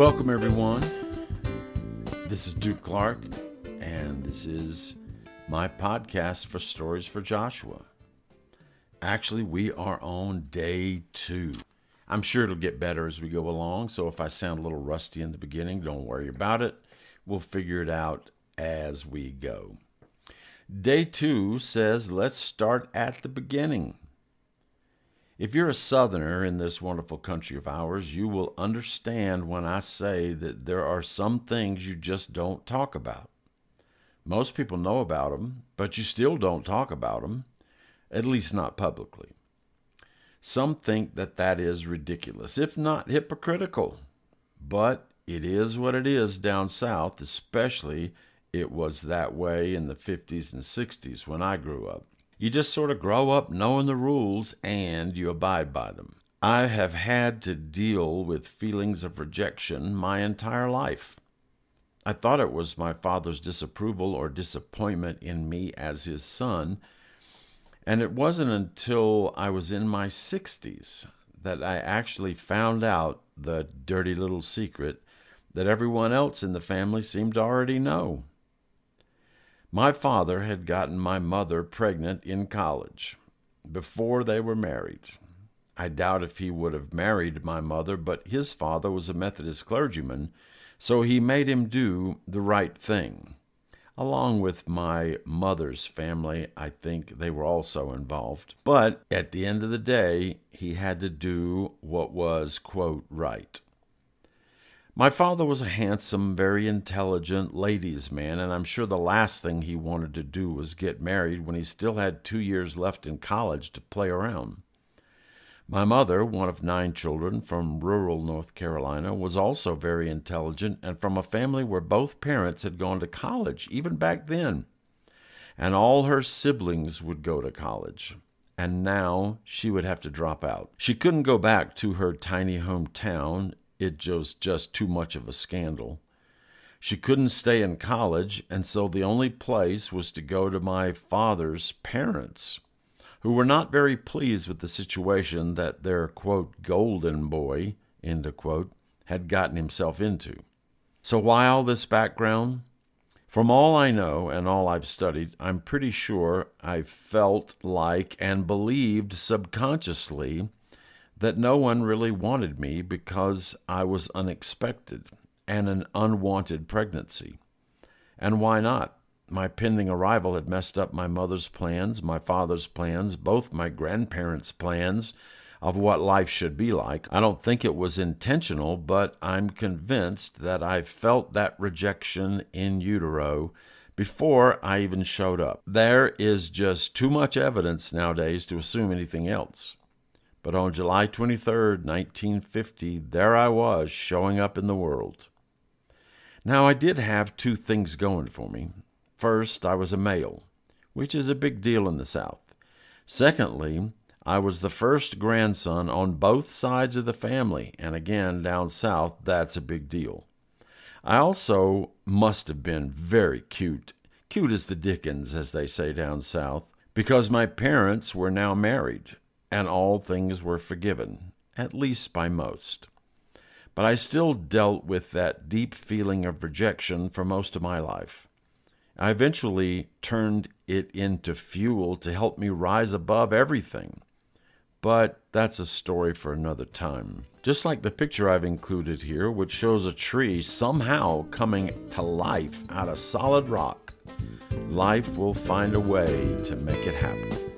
Welcome, everyone. This is Duke Clark, and this is my podcast for Stories for Joshua. Actually, we are on day 2. I'm sure it'll get better as we go along, so if I sound a little rusty in the beginning, don't worry about it. We'll figure it out as we go. Day 2 says, let's start at the beginning. If you're a Southerner in this wonderful country of ours, you will understand when I say that there are some things you just don't talk about. Most people know about them, but you still don't talk about them, at least not publicly. Some think that that is ridiculous, if not hypocritical, but it is what it is down south, especially it was that way in the 50s and 60s when I grew up. You just sort of grow up knowing the rules and you abide by them. I have had to deal with feelings of rejection my entire life. I thought it was my father's disapproval or disappointment in me as his son, and it wasn't until I was in my 60s that I actually found out the dirty little secret that everyone else in the family seemed to already know. My father had gotten my mother pregnant in college, before they were married. I doubt if he would have married my mother, but his father was a Methodist clergyman, so he made him do the right thing. Along with my mother's family, I think they were also involved. But at the end of the day, he had to do what was, quote, right. My father was a handsome, very intelligent ladies' man, and I'm sure the last thing he wanted to do was get married when he still had 2 years left in college to play around. My mother, one of 9 children from rural North Carolina, was also very intelligent and from a family where both parents had gone to college, even back then. And all her siblings would go to college. And now she would have to drop out. She couldn't go back to her tiny hometown. It was just too much of a scandal. She couldn't stay in college, and so the only place was to go to my father's parents, who were not very pleased with the situation that their, quote, golden boy, end quote, had gotten himself into. So why all this background? From all I know and all I've studied, I'm pretty sure I felt like and believed subconsciously that no one really wanted me because I was unexpected and an unwanted pregnancy. And why not? My pending arrival had messed up my mother's plans, my father's plans, both my grandparents' plans of what life should be like. I don't think it was intentional, but I'm convinced that I felt that rejection in utero before I even showed up. There is just too much evidence nowadays to assume anything else. But on July 23rd, 1950, there I was, showing up in the world. Now, I did have 2 things going for me. First, I was a male, which is a big deal in the South. Secondly, I was the first grandson on both sides of the family, and again, down south, that's a big deal. I also must have been very cute as the dickens, as they say down south, because my parents were now married, and all things were forgiven, at least by most. But I still dealt with that deep feeling of rejection for most of my life. I eventually turned it into fuel to help me rise above everything. But that's a story for another time. Just like the picture I've included here, which shows a tree somehow coming to life out of solid rock, life will find a way to make it happen.